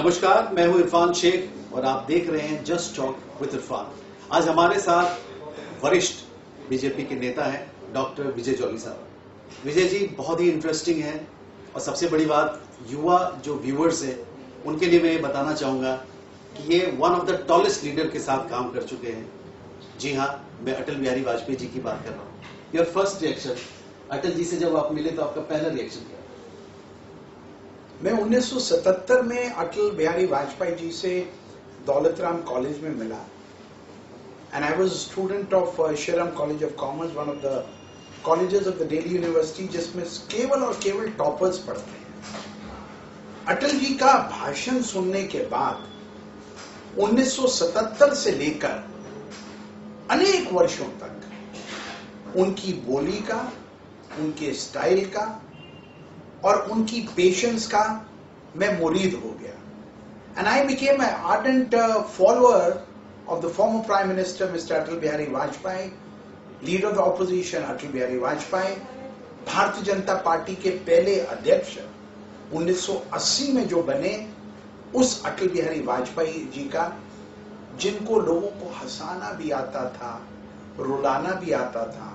नमस्कार, मैं हूं इरफान शेख और आप देख रहे हैं जस्ट टॉक विद इरफान। आज हमारे साथ वरिष्ठ बीजेपी के नेता हैं डॉक्टर विजय जॉली साहब। विजय जी बहुत ही इंटरेस्टिंग है और सबसे बड़ी बात, युवा जो व्यूअर्स है उनके लिए मैं ये बताना चाहूंगा कि ये one of the tallest leader के साथ काम कर चुके हैं। जी हाँ, मैं अटल बिहारी वाजपेयी जी की बात कर रहा हूँ। Your first reaction, Atal ji से जब आप मिले तो आपका पहला रिएक्शन क्या? मैं 1977 में अटल बिहारी वाजपेयी जी से दौलत राम कॉलेज में मिला and I was student of Shriram college of commerce, one of the colleges of the Delhi university, जिसमें केवल और केवल टॉपर्स पढ़ते हैं। अटल जी का भाषण सुनने के बाद 1977 से लेकर अनेक वर्षों तक उनकी बोली का, उनके स्टाइल का और उनकी पेशेंस का मैं मुरीद हो गया। And I became an ardent follower of the former prime minister mister Atal Bihari Vajpayee, leader of the opposition Atal Bihari Vajpayee, Bharatiya Janata party के पहले अध्यक्ष 1980 में जो बने, उस अटल बिहारी वाजपेयी जी का, जिनको लोगों को हंसाना भी आता था, रुलाना भी आता था,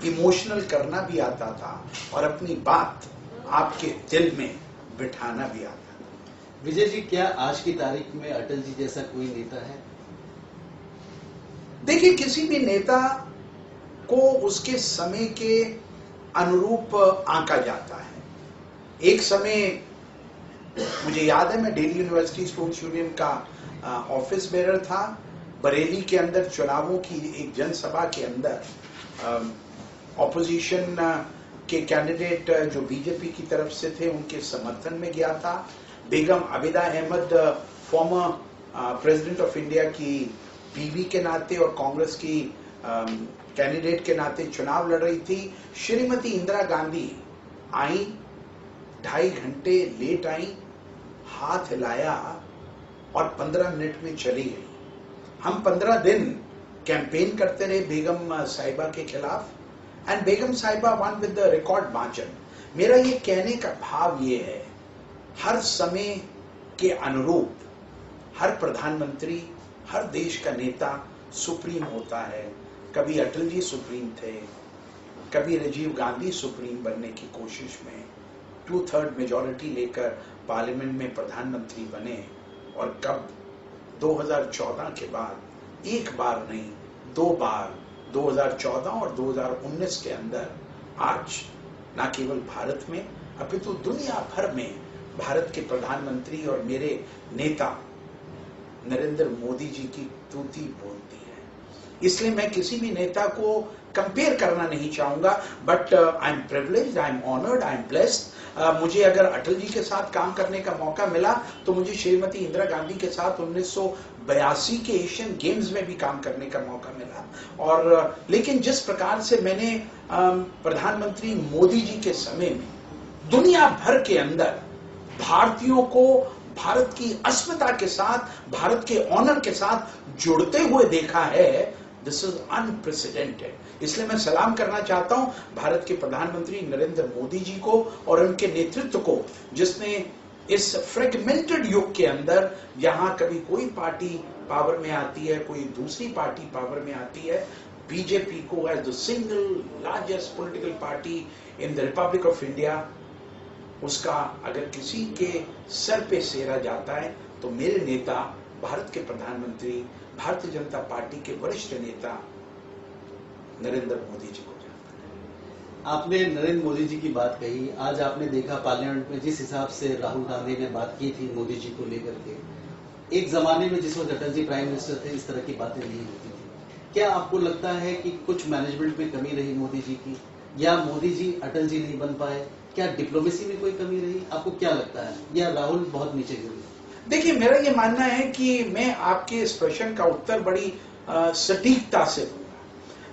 इमोशनल करना भी आता था और अपनी बात आपके दिल में बिठाना भी आता था। विजय जी, क्या आज की तारीख में अटल जी जैसा कोई नेता है? देखिए, किसी भी नेता को उसके समय के अनुरूप आंका जाता है। एक समय मुझे याद है, मैं दिल्ली यूनिवर्सिटी स्टूडेंट्स यूनियन का ऑफिस बेरर था। बरेली के अंदर चुनावों की एक जनसभा के अंदर ऑपोजिशन के कैंडिडेट जो बीजेपी की तरफ से थे, उनके समर्थन में गया था। Begum Abida Ahmed former president of India की बीवी के नाते और कांग्रेस की कैंडिडेट के नाते चुनाव लड़ रही थी। श्रीमती इंदिरा गांधी आई, 2.5 घंटे लेट आई, हाथ हिलाया और 15 मिनट में चली गई। हम 15 दिन कैंपेन करते रहे बेगम साहिबा के खिलाफ एंड बेगम साहिबा one with the record margin. मेरा ये कहने का भाव ये है, हर समय के अनुरूप हर प्रधानमंत्री, हर देश का नेता सुप्रीम होता है। कभी अटल जी सुप्रीम थे, कभी राजीव गांधी सुप्रीम बनने की कोशिश में 2/3 मेजॉरिटी लेकर पार्लियामेंट में प्रधानमंत्री बने, और कब 2014 के बाद एक बार नहीं, 2 बार, 2014 और 2019 के अंदर आज न केवल भारत में अपितु दुनिया भर में भारत के प्रधानमंत्री और मेरे नेता नरेंद्र मोदी जी की स्तुति बोलती है। इसलिए मैं किसी भी नेता को कंपेयर करना नहीं चाहूंगा, but I am privileged, I am honoured, I am blessed. मुझे अगर अटल जी के साथ काम करने का मौका मिला तो मुझे श्रीमती इंदिरा गांधी के साथ 1982 के एशियन गेम्स में भी काम करने का मौका मिला। और लेकिन जिस प्रकार से मैंने प्रधानमंत्री मोदी जी के समय में दुनिया भर के अंदर भारतीयों को भारत की अस्मिता के साथ, भारत के ऑनर के साथ जुड़ते हुए देखा है, दिस इज अनप्रेसिडेंटेड। इसलिए मैं सलाम करना चाहता हूं भारत के प्रधानमंत्री नरेंद्र मोदी जी को और उनके नेतृत्व को, जिसने इस फ्रेगमेंटेड युग के अंदर, जहां कभी कोई पार्टी पावर में आती है, कोई दूसरी पार्टी पावर में आती है, बीजेपी को as the single largest political party in the republic of India, उसका अगर किसी के सर पे सेरा जाता है तो मेरे नेता, भारत के प्रधानमंत्री, भारतीय जनता पार्टी के वरिष्ठ नेता नरेंद्र मोदी जी को जानता है। आपने नरेंद्र मोदी जी की बात कही। आज आपने देखा पार्लियामेंट में जिस हिसाब से राहुल गांधी ने बात की थी मोदी जी को लेकर के, एक जमाने में जिस वक्त अटल जी प्राइम मिनिस्टर थे इस तरह की बातें नहीं होती थी। क्या आपको लगता है कि कुछ मैनेजमेंट में कमी रही मोदी जी की, या मोदी जी अटल जी नहीं बन पाए? क्या डिप्लोमेसी में कोई कमी रही? आपको क्या लगता है, या राहुल बहुत नीचे गिरे? देखिए, मेरा ये मानना है कि मैं आपके इस प्रश्न का उत्तर बड़ी सटीकता से दूंगा।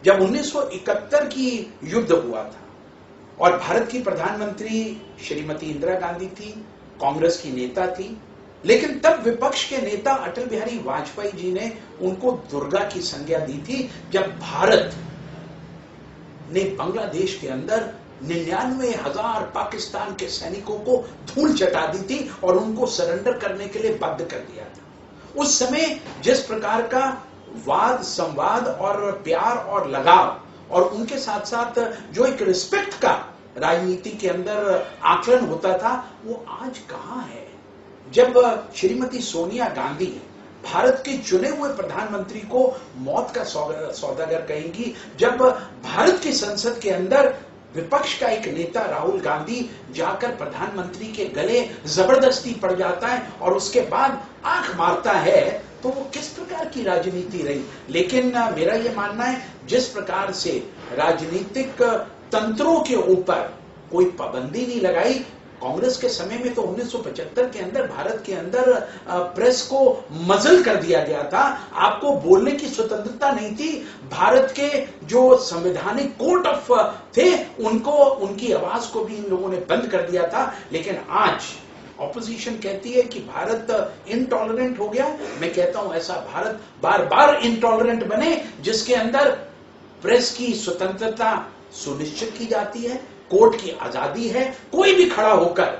जब 1971 की युद्ध हुआ था और भारत की प्रधानमंत्री श्रीमती इंदिरा गांधी थी, कांग्रेस की नेता थी, लेकिन तब विपक्ष के नेता अटल बिहारी वाजपेयी जी ने उनको दुर्गा की संज्ञा दी थी, जब भारत ने बांग्लादेश के अंदर 99,000 पाकिस्तान के सैनिकों को धूल चटा दी थी और उनको सरेंडर करने के लिए बाध्य कर दिया था। उस समय जिस प्रकार का वाद संवाद और प्यार और लगाव और उनके साथ साथ जो एक रिस्पेक्ट का राजनीति के अंदर आकलन होता था, वो आज कहां है। जब श्रीमती सोनिया गांधी भारत के चुने हुए प्रधानमंत्री को मौत का सौदागर कहेंगी, जब भारत की संसद के अंदर विपक्ष का एक नेता राहुल गांधी जाकर प्रधानमंत्री के गले जबरदस्ती पड़ जाता है और उसके बाद आंख मारता है, तो वो किस प्रकार की राजनीति रही। लेकिन मेरा यह मानना है, जिस प्रकार से राजनीतिक तंत्रों के ऊपर कोई पाबंदी नहीं लगाई, कांग्रेस के समय में तो 1975 के अंदर भारत के अंदर प्रेस को मजल कर दिया गया था। आपको बोलने की स्वतंत्रता नहीं थी। भारत के जो संवैधानिक कोर्ट ऑफ थे, उनको उनकी आवाज को भी इन लोगों ने बंद कर दिया था। लेकिन आज ऑपोजिशन कहती है कि भारत इनटॉलरेंट हो गया। मैं कहता हूं ऐसा भारत बार बार इनटॉलरेंट बने, जिसके अंदर प्रेस की स्वतंत्रता सुनिश्चित की जाती है, कोर्ट की आजादी है, कोई भी खड़ा होकर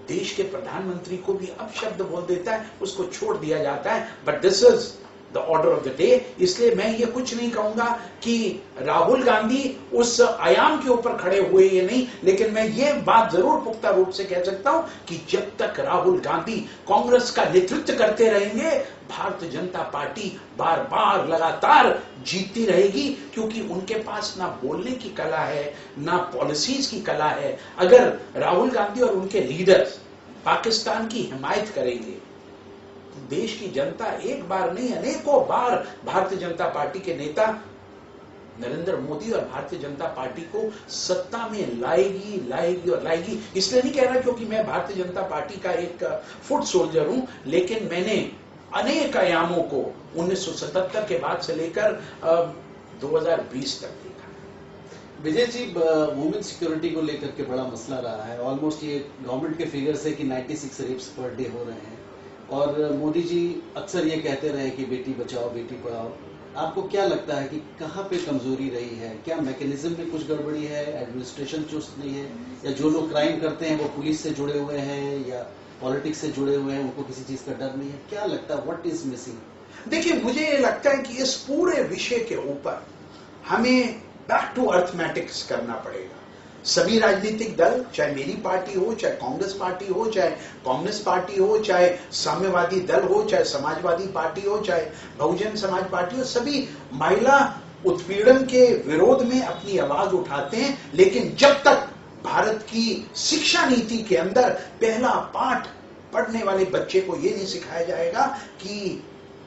देश के प्रधानमंत्री को भी अपशब्द बोल देता है, उसको छोड़ दिया जाता है। But this is the order of the day. इसलिए मैं ये कुछ नहीं कहूंगा कि राहुल गांधी उस आयाम के ऊपर खड़े हुए ये नहीं, लेकिन मैं ये बात जरूर पुख्ता रूप से कह सकता हूं कि जब तक राहुल गांधी कांग्रेस का नेतृत्व करते रहेंगे, भारतीय जनता पार्टी बार बार लगातार जीतती रहेगी, क्योंकि उनके पास ना बोलने की कला है, ना पॉलिसीज की कला है। अगर राहुल गांधी और उनके लीडर्स पाकिस्तान की हिमायत करेंगे, देश की जनता एक बार नहीं अनेकों बार भारतीय जनता पार्टी के नेता नरेंद्र मोदी और भारतीय जनता पार्टी को सत्ता में लाएगी लाएगी और लाएगी। इसलिए नहीं कह रहा क्योंकि मैं भारतीय जनता पार्टी का एक फुट सोल्जर हूं, लेकिन मैंने अनेक आयामों को 1977 के बाद से लेकर 2020 तक देखा। विजय जी, वुमेन सिक्योरिटी को लेकर के बड़ा मसला रहा है। ऑलमोस्ट ये गवर्नमेंट के फिगर्स है कि 96 रेप्स पर डे हो रहे हैं, और मोदी जी अक्सर ये कहते रहे कि बेटी बचाओ बेटी पढ़ाओ। आपको क्या लगता है कि कहां पे कमजोरी रही है? क्या मैकेनिज्म में कुछ गड़बड़ी है, एडमिनिस्ट्रेशन चुस्त नहीं है, या जो लोग क्राइम करते हैं वो पुलिस से जुड़े हुए हैं या पॉलिटिक्स से जुड़े हुए हैं, उनको किसी चीज का डर नहीं है? क्या लगता है, व्हाट इज मिसिंग? देखिए, मुझे ये लगता है कि इस पूरे विषय के ऊपर हमें बैक टू अर्थमेटिक्स करना पड़ेगा। सभी राजनीतिक दल, चाहे मेरी पार्टी हो, चाहे कांग्रेस पार्टी हो, चाहे कम्युनिस्ट पार्टी हो, चाहे साम्यवादी दल हो, चाहे समाजवादी पार्टी हो, चाहे बहुजन समाज पार्टी हो, सभी महिला उत्पीड़न के विरोध में अपनी आवाज उठाते हैं। लेकिन जब तक भारत की शिक्षा नीति के अंदर पहला पाठ पढ़ने वाले बच्चे को यह नहीं सिखाया जाएगा कि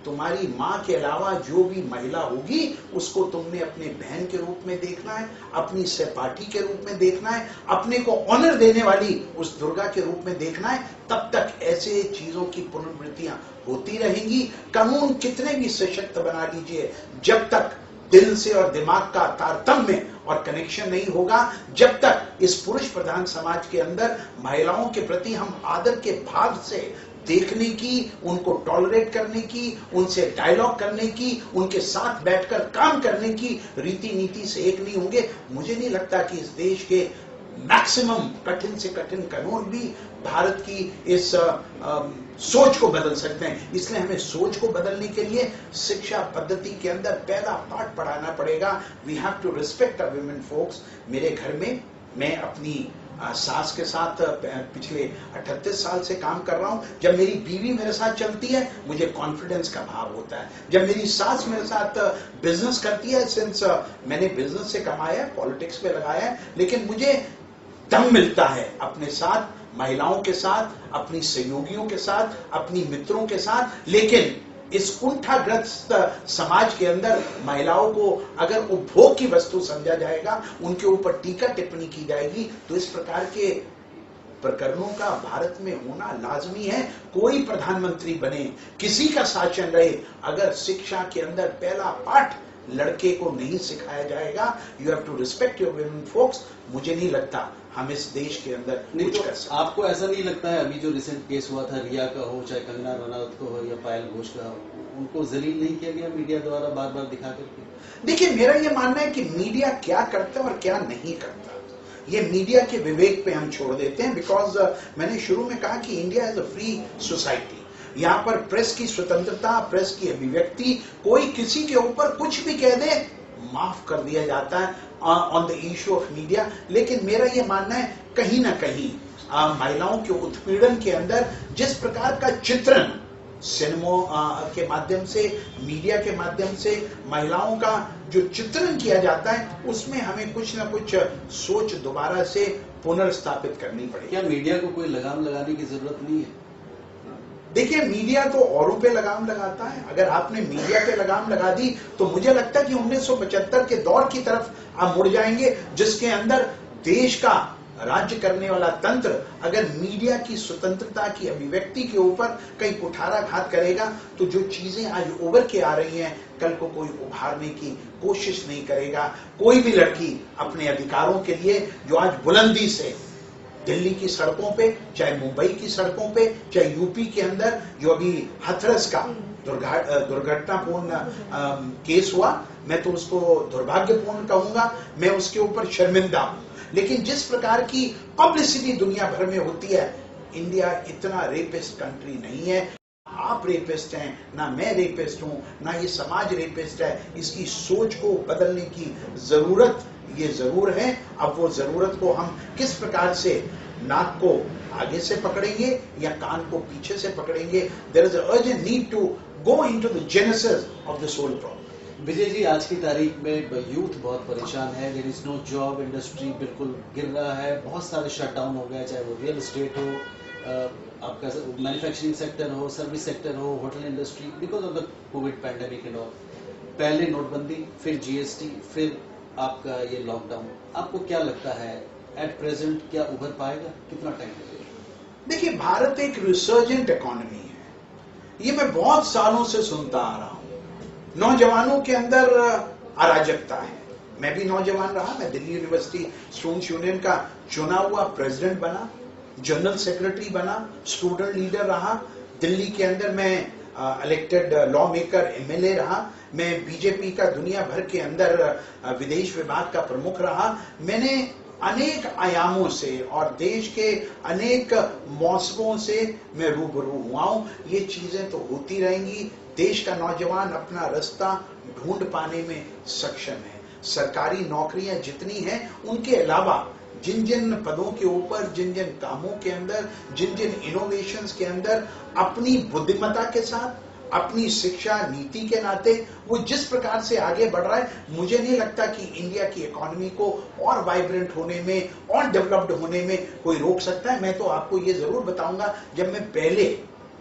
तुम्हारी मां के अलावा जो भी महिला होगी उसको तुमने अपने बहन के रूप में देखना है, अपनी सहपाठी के रूप में देखना है, अपने को ऑनर देने वाली उस दुर्गा के रूप में देखना है, तब तक ऐसे चीजों की पुनरावृत्तियां होती रहेंगी। कानून कितने भी सशक्त बना लीजिए, जब तक दिल से और दिमाग का तारतम्य और कनेक्शन नहीं होगा, जब तक इस पुरुष प्रधान समाज के अंदर महिलाओं के प्रति हम आदर के भाव से देखने की, उनको टॉलरेट करने की, उनसे डायलॉग करने की, उनके साथ बैठकर काम करने की रीति नीति से एक नहीं होंगे, मुझे नहीं लगता कि इस देश के मैक्सिमम कठिन से कठिन कानून भी भारत की इस सोच को बदल सकते हैं। इसलिए हमें सोच को बदलने के लिए शिक्षा पद्धति के अंदर पहला पाठ पढ़ाना पड़ेगा। We have to respect our women folks. मेरे घर में मैं अपनी सास के साथ पिछले 38 साल से काम कर रहा हूं। जब मेरी बीवी मेरे साथ चलती है, मुझे कॉन्फिडेंस का भाव होता है। जब मेरी सास मेरे साथ बिजनेस करती है, सिंस मैंने बिजनेस से कमाया है, पॉलिटिक्स पे लगाया है, लेकिन मुझे दम मिलता है अपने साथ, महिलाओं के साथ, अपनी सहयोगियों के साथ, अपनी मित्रों के साथ। लेकिन इस कुंठाग्रस्त समाज के अंदर महिलाओं को अगर उपभोग की वस्तु समझा जाएगा, उनके ऊपर टीका टिप्पणी की जाएगी, तो इस प्रकार के प्रकरणों का भारत में होना लाजमी है। कोई प्रधानमंत्री बने, किसी का शासन रहे, अगर शिक्षा के अंदर पहला पाठ लड़के को नहीं सिखाया जाएगा, you have to respect your women folks, मुझे नहीं लगता हम इस देश के अंदर नहीं कुछ तो कर सकते। आपको ऐसा नहीं लगता है अभी जो रिसेंट केस हुआ था, रिया का हो, चाहे कंगना रनौत को हो या पायल घोष का हो, उनको जलील नहीं किया गया मीडिया द्वारा बार बार दिखा करके? देखिए, मेरा यह मानना है कि मीडिया क्या करता है और क्या नहीं करता, ये मीडिया के विवेक पे हम छोड़ देते हैं, बिकॉज मैंने शुरू में कहा कि India is a free society. यहाँ पर प्रेस की स्वतंत्रता, प्रेस की अभिव्यक्ति, कोई किसी के ऊपर कुछ भी कह दे माफ कर दिया जाता है on the issue of media. लेकिन मेरा ये मानना है कहीं ना कहीं महिलाओं के उत्पीड़न के अंदर जिस प्रकार का चित्रण सिनेमा के माध्यम से, मीडिया के माध्यम से महिलाओं का जो चित्रण किया जाता है, उसमें हमें कुछ ना कुछ सोच दोबारा से पुनर्स्थापित करनी पड़ेगी। क्या मीडिया को कोई लगाम लगाने की जरूरत नहीं है? देखिए, मीडिया तो औरों पे लगाम लगाता है। अगर आपने मीडिया पे लगाम लगा दी तो मुझे लगता है कि 1975 के दौर की तरफ आप मुड़ जाएंगे, जिसके अंदर देश का राज्य करने वाला तंत्र अगर मीडिया की स्वतंत्रता की अभिव्यक्ति के ऊपर कहीं कुठाराघात करेगा तो जो चीजें आज उभर के आ रही हैं, कल को कोई उभारने की कोशिश नहीं करेगा। कोई भी लड़की अपने अधिकारों के लिए जो आज बुलंदी से दिल्ली की सड़कों पे, चाहे मुंबई की सड़कों पे, चाहे यूपी के अंदर जो अभी हाथरस का दुर्घटनापूर्ण केस हुआ, मैं तो उसको दुर्भाग्यपूर्ण कहूंगा, मैं उसके ऊपर शर्मिंदा हूं। लेकिन जिस प्रकार की पब्लिसिटी दुनिया भर में होती है, इंडिया इतना रेपिस्ट कंट्री नहीं है। आप रेपिस्ट हैं, ना मैं रेपिस्ट हूं, ना ये समाज रेपिस्ट है। इसकी सोच को बदलने की जरूरत ये जरूर है। अब वो जरूरत को हम किस प्रकार से नाक को आगे से पकड़ेंगे या कान को पीछे से पकड़ेंगे, there is a urgent need to go into the genesis of the soul problem. Vijay ji, आज की तारीख में यूथ बहुत परेशान है। There is no job, industry बिल्कुल गिर रहा है, बहुत सारे शटडाउन हो गए, चाहे वो रियल एस्टेट हो, आपका मैन्युफैक्चरिंग सेक्टर हो, सर्विस सेक्टर हो, hotel industry, because of the Covid pandemic and all. पहले नोटबंदी, फिर जीएसटी, फिर आपका ये लॉकडाउन। आपको क्या लगता है एट प्रेजेंट क्या उभर पाएगा, कितना टाइम लगेगा? देखिए, भारत एक रिसर्जेंट इकोनॉमी है, ये मैं बहुत सालों से सुनता आ रहा हूं। नौजवानों के अंदर अराजकता है। मैं भी नौजवान रहा, मैं दिल्ली यूनिवर्सिटी स्टूडेंट्स यूनियन का चुना हुआ प्रेसिडेंट बना, जनरल सेक्रेटरी बना, स्टूडेंट लीडर रहा। दिल्ली के अंदर मैं इलेक्टेड लॉ मेकर, एमएलए रहा। मैं बीजेपी का दुनिया भर के अंदर विदेश विभाग का प्रमुख रहा। मैंने अनेक आयामों से और देश के अनेक मौसमों से मैं रूबरू हुआ हूं। ये चीजें तो होती रहेंगी। देश का नौजवान अपना रास्ता ढूंढ पाने में सक्षम है। सरकारी नौकरियां जितनी हैं, उनके अलावा जिन जिन पदों के ऊपर, जिन जिन कामों के अंदर, जिन जिन इनोवेशंस के अंदर अपनी बुद्धिमत्ता के साथ, अपनी शिक्षा नीति के नाते वो जिस प्रकार से आगे बढ़ रहा है, मुझे नहीं लगता कि इंडिया की इकोनॉमी को और वाइब्रेंट होने में और डेवलप्ड होने में कोई रोक सकता है। मैं तो आपको ये जरूर बताऊंगा, जब मैं पहले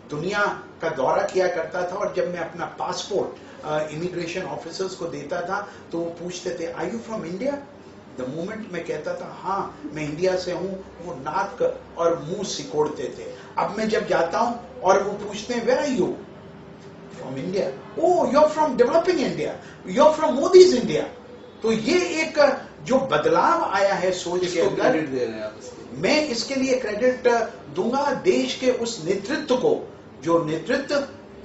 दुनिया का दौरा किया करता था और जब मैं अपना पासपोर्ट इमिग्रेशन ऑफिसर्स को देता था तो वो पूछते थे, are you from India? The moment मैं कहता था हाँ मैं इंडिया से हूं, वो नाक और मुंह सिकोड़ते थे। अब मैं जब जाता हूं और वो पूछते हैं, where are you? From India. Oh, you are from developing India, you are from Modi's India. तो ये एक जो बदलाव आया है सोच के अंदर, क्रेडिट दे रहे हैं आप इसके? मैं इसके लिए क्रेडिट दूंगा देश के उस नेतृत्व को, जो नेतृत्व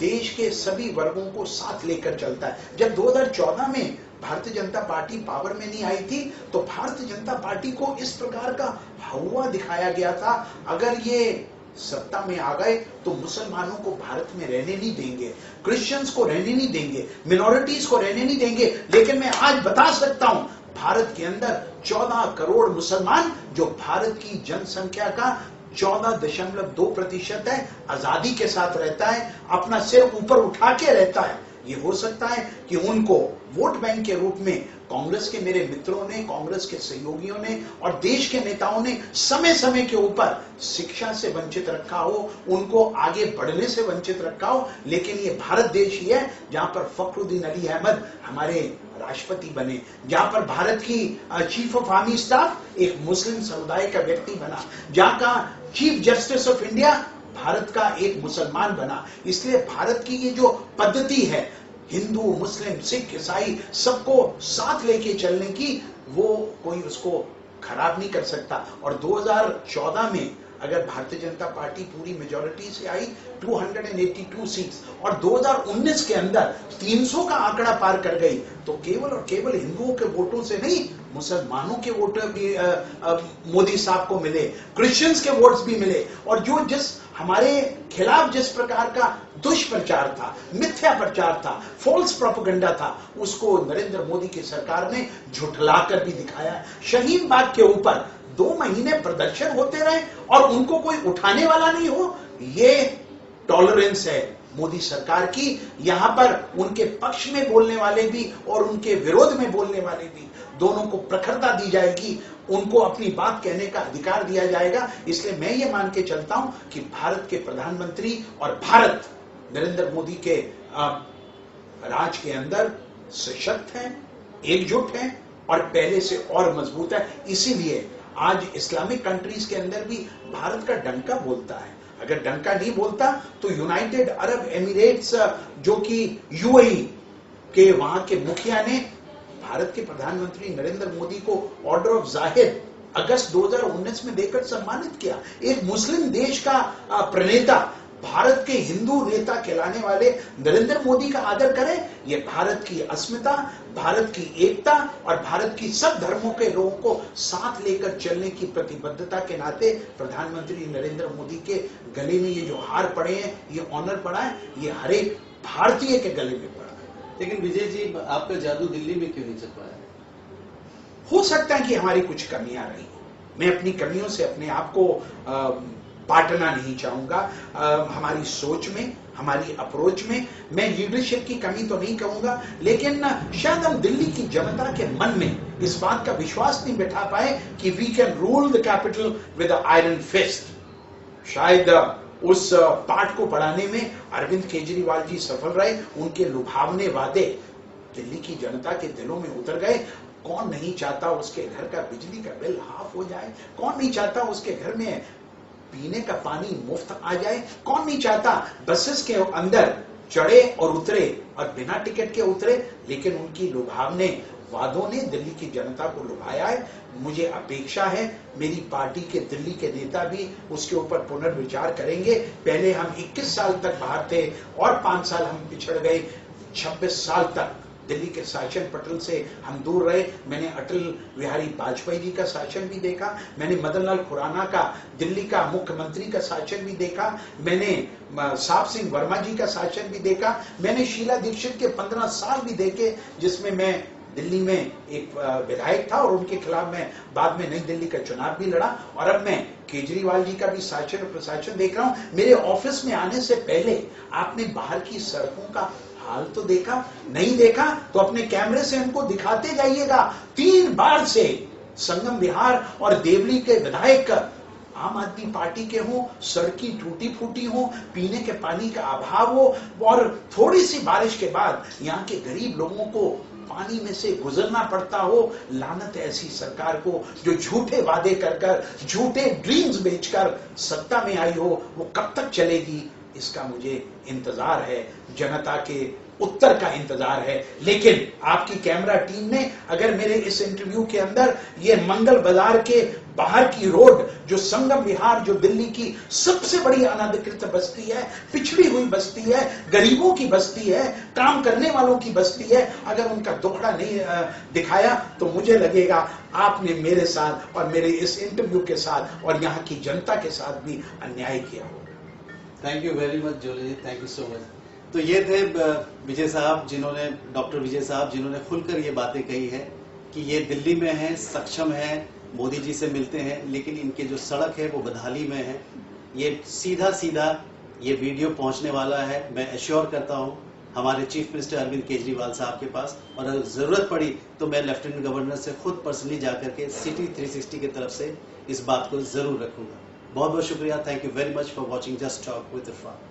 देश के सभी वर्गों को साथ लेकर चलता है। जब 2014 में भारतीय जनता पार्टी पावर में नहीं आई थी तो भारतीय जनता पार्टी को इस प्रकार का हवा दिखाया गया था, अगर ये सत्ता में आ गए तो मुसलमानों को भारत में रहने नहीं देंगे, क्रिश्चियंस को रहने नहीं देंगे, मिनोरिटीज को रहने नहीं देंगे। लेकिन मैं आज बता सकता हूं, भारत के अंदर 14 करोड़ मुसलमान, जो भारत की जनसंख्या का 14.2% है, आजादी के साथ रहता है, अपना सिर ऊपर उठा के रहता है। ये हो सकता है कि उनको वोट बैंक के रूप में कांग्रेस के मेरे मित्रों ने, कांग्रेस के सहयोगियों ने और देश के नेताओं ने समय समय के ऊपर शिक्षा से वंचित रखा हो, उनको आगे बढ़ने से वंचित रखा हो। लेकिन ये भारत देश ही है जहां पर फखरुद्दीन अली अहमद हमारे राष्ट्रपति बने, जहां पर भारत की चीफ ऑफ आर्मी स्टाफ एक मुस्लिम समुदाय का व्यक्ति बना, जहां का chief justice of India Bharat का एक मुसलमान बना। इसलिए भारत की ये जो पद्धति है, हिंदू, मुस्लिम, सिख, ईसाई सबको साथ लेके चलने की, वो कोई उसको खराब नहीं कर सकता। और 2014 में अगर भारतीय जनता पार्टी पूरी मेजॉरिटी से आई 282 सीट्स और 2019 के अंदर 300 का आंकड़ा पार कर गई, तो केवल और केवल हिंदुओं के वोटों से नहीं, मुसलमानों के वोट भी मोदी साहब को मिले, क्रिश्चियंस के वोट्स भी मिले। और जो जिस हमारे खिलाफ जिस प्रकार का दुष्प्रचार था, मिथ्या प्रचार था, फॉल्स प्रोपेगेंडा था, उसको नरेंद्र मोदी की सरकार ने झुठलाकर भी दिखाया। शाहीन बाग के ऊपर 2 महीने प्रदर्शन होते रहे और उनको कोई उठाने वाला नहीं हो, ये टॉलरेंस है मोदी सरकार की। यहां पर उनके पक्ष में बोलने वाले भी और उनके विरोध में बोलने वाले भी, दोनों को प्रखरता दी जाएगी, उनको अपनी बात कहने का अधिकार दिया जाएगा। इसलिए मैं ये मान के चलता हूं कि भारत के प्रधानमंत्री और भारत नरेंद्र मोदी के राज के अंदर सशक्त हैं, एकजुट हैं और पहले से और मजबूत है। इसीलिए आज इस्लामिक कंट्रीज के अंदर भी भारत का डंका बोलता है। अगर डंका नहीं बोलता तो यूनाइटेड अरब एमिरेट्स, जो कि यूएई के वहां के मुखिया ने भारत के प्रधानमंत्री नरेंद्र मोदी को ऑर्डर ऑफ जाहिद अगस्त 2019 में देकर सम्मानित किया। एक मुस्लिम देश का प्रणेता भारत के हिंदू नेता कहलाने वाले नरेंद्र मोदी का आदर करें, यह भारत की अस्मिता, भारत की एकता और भारत की सब धर्मों के लोगों को साथ लेकर चलने की प्रतिबद्धता के नाते प्रधानमंत्री नरेंद्र मोदी के गले में ये जो हार पड़े हैं, ये ऑनर पड़ा है, ये हर एक भारतीय के गले में पड़ा है। लेकिन विजय जी, आपका जादू दिल्ली में क्यों नहीं चल पाया? हो सकता है कि हमारी कुछ कमियां रही। मैं अपनी कमियों से अपने आप को बांटना नहीं चाहूंगा। हमारी सोच में, हमारी अप्रोच में मैं लीडरशिप की कमी तो नहीं कहूंगा, लेकिन शायद हम दिल्ली की जनता के मन में इस बात का विश्वास नहीं बैठा पाए कि we can rule the capital with iron fist. शायद उस पाठ को बढ़ाने में अरविंद केजरीवाल जी सफल रहे। उनके लुभावने वादे दिल्ली की जनता के दिलों में उतर गए। कौन नहीं चाहता उसके घर का बिजली का बिल हाफ हो जाए? कौन नहीं चाहता उसके घर में पीने का पानी मुफ्त आ जाए? कौन नहीं चाहता बसेस के अंदर चढ़े और उतरे और बिना टिकट के उतरे? लेकिन उनकी लुभावने वादों ने दिल्ली की जनता को लुभाया है। मुझे अपेक्षा है मेरी पार्टी के दिल्ली के नेता भी उसके ऊपर पुनर्विचार करेंगे। पहले हम 21 साल तक बाहर थे और 5 साल हम पिछड़ गए। 26 साल तक दिल्ली के शासन पटल से हम दूर रहे। मैंने अटल बिहारी वाजपेयी जी का शासन भी देखा, मैंने मदन लाल खुराना का दिल्ली का मुख्यमंत्री का शासन भी देखा, मैंने साप सिंह वर्मा जी का शासन भी देखा, मैंने शीला दीक्षित के 15 साल भी देखे जिसमें मैं दिल्ली में एक विधायक था और उनके खिलाफ मैं बाद में नई दिल्ली का चुनाव भी लड़ा। और अब मैं केजरीवाल जी का भी शासन और प्रशासन देख रहा हूं। मेरे ऑफिस में आने से पहले आपने बाहर की सड़कों का हाल तो देखा? नहीं देखा तो अपने कैमरे से हमको दिखाते जाइएगा। 3 बार से संगम विहार और देवली के विधायक आम आदमी पार्टी के हों, सड़की टूटी फूटी हो, पीने के पानी का अभाव हो और थोड़ी सी बारिश के बाद यहाँ के गरीब लोगों को पानी में से गुजरना पड़ता हो। लानत ऐसी सरकार को जो झूठे वादे कर कर, झूठे ड्रीम्स बेचकर सत्ता में आई हो। वो कब तक चलेगी इसका मुझे इंतजार है, जनता के उत्तर का इंतजार है। लेकिन आपकी कैमरा टीम ने अगर मेरे इस इंटरव्यू के अंदर ये मंगल बाजार के बाहर की रोड, जो संगम विहार, जो दिल्ली की सबसे बड़ी अनधिकृत बस्ती है, पिछड़ी हुई बस्ती है, गरीबों की बस्ती है, काम करने वालों की बस्ती है, अगर उनका दुखड़ा नहीं दिखाया तो मुझे लगेगा आपने मेरे साथ और मेरे इस इंटरव्यू के साथ और यहाँ की जनता के साथ भी अन्याय किया होगा। Thank you very much Jolly ji, thank you so much. तो ये थे विजय साहब, जिन्होंने डॉक्टर विजय साहब जिन्होंने खुलकर ये बातें कही है कि ये दिल्ली में हैं, सक्षम हैं, मोदी जी से मिलते हैं, लेकिन इनके जो सड़क है वो बदहाली में है। ये सीधा सीधा ये वीडियो पहुंचने वाला है, मैं एश्योर करता हूं हमारे चीफ मिनिस्टर अरविंद केजरीवाल साहब के पास, और अगर जरूरत पड़ी तो मैं लेफ्टिनेंट गवर्नर से खुद पर्सनली जाकर के सिटी 360 की तरफ से इस बात को जरूर रखूंगा। बहुत बहुत शुक्रिया। Thank you very much for watching just talk with Irfan.